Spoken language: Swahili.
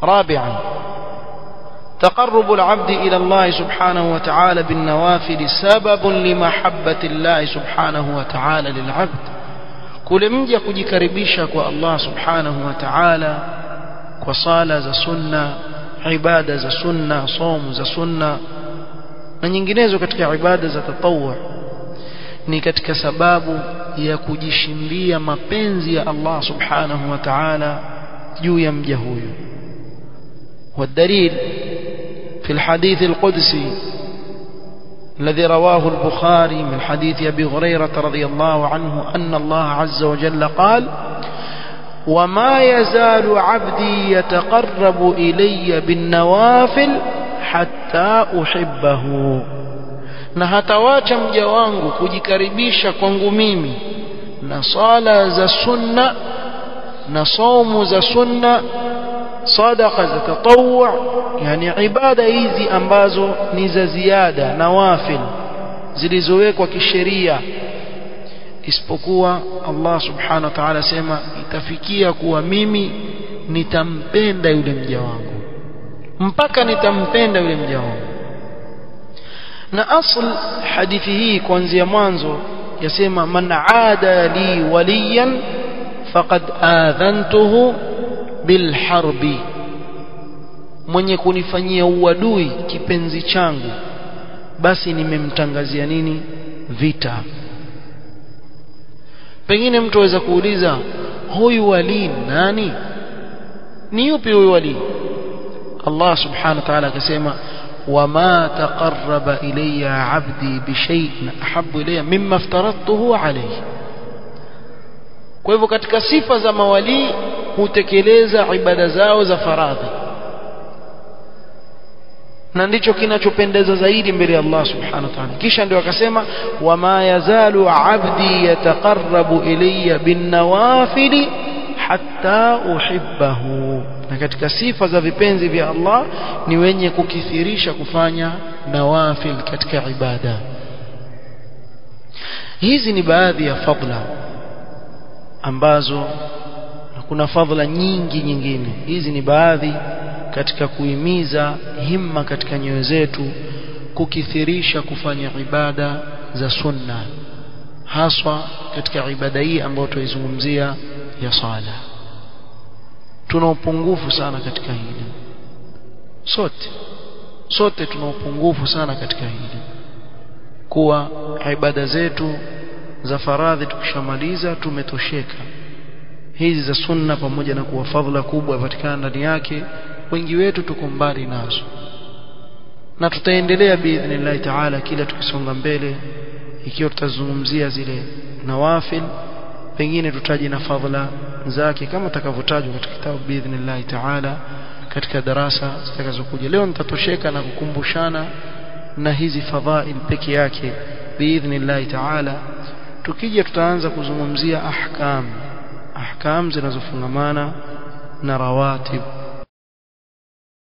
رابعا تقرب العبد إلى الله سبحانه وتعالى بالنوافل سبب لمحبة الله سبحانه وتعالى للعبد كل mja kujikaribisha kwa Allah subhanahu wa ta'ala kwa sala za sunna, ibada za sunna, somo za sunna na nyinginezo katika ibada za tatawwu ni katika sababu ya kujishindia mapenzi ya Allah subhanahu wa ta'ala juu ya mja huyo. والدليل في الحديث القدسي الذي رواه البخاري من حديث أبي هريرة رضي الله عنه أن الله عز وجل قال وما يزال عبدي يتقرب إلي بالنوافل حتى أحبه na hatawacha mja wangu kujikaribisha kwangu mimi na sala za sunna na saumu za sunna, sadaqa za tatawwu, yani ibada hizi ambazo ni za ziada, nawafil zilizowekwa kisheria, isipokuwa Allah subhanahu wa ta'ala sema itafikia kuwa mimi nitampenda yule mja wangu, mpaka nitampenda yule mja wangu. na asl hadithi hii kuanzia mwanzo yasema man aada li waliyan faqad adhantuhu bilharbi, mwenye kunifanyia uadui kipenzi changu basi nimemtangazia nini? Vita. Pengine mtu aweza kuuliza huyu wali nani? Ni yupi huyu wali? Allah subhanahu wa ta'ala akasema وما تقرب إلي عبدي بشيء أحب إلي مما افترضته عليه. kwa hivyo katika sifa za mawali hutekeleza ibada zao za faradhi, na ndicho kinachopendeza zaidi mbele ya Allah subhanahu wa ta'ala. Kisha ndio akasema wama yazalu abdi yataqarrabu ilayya bin nawafili hatta uhibbahu. Na katika sifa za vipenzi vya Allah ni wenye kukithirisha kufanya nawafil katika ibada. Hizi ni baadhi ya fadla ambazo kuna fadla nyingi nyingine. Hizi ni baadhi katika kuhimiza himma katika nyoyo zetu kukithirisha kufanya ibada za sunna, haswa katika ibada hii ambayo tuizungumzia ya sala. Tuna upungufu sana katika hili, sote tuna upungufu sana katika hili, kuwa ibada zetu za faradhi tukishamaliza tumetosheka. Hizi za sunna pamoja na kuwa fadhila kubwa yapatikana ndani yake, wengi wetu tuko mbali nazo, na tutaendelea biidhnillah taala kila tukisonga mbele. Ikiwa tutazungumzia zile nawafil, pengine tutaje na fadhila zake kama takavyotajwa katika kitabu biidhnillah taala katika darasa zitakazokuja. Leo nitatosheka na kukumbushana na hizi fadhail peke yake biidhnillah taala. Tukija tutaanza kuzungumzia ahkam zinazofungamana na rawatib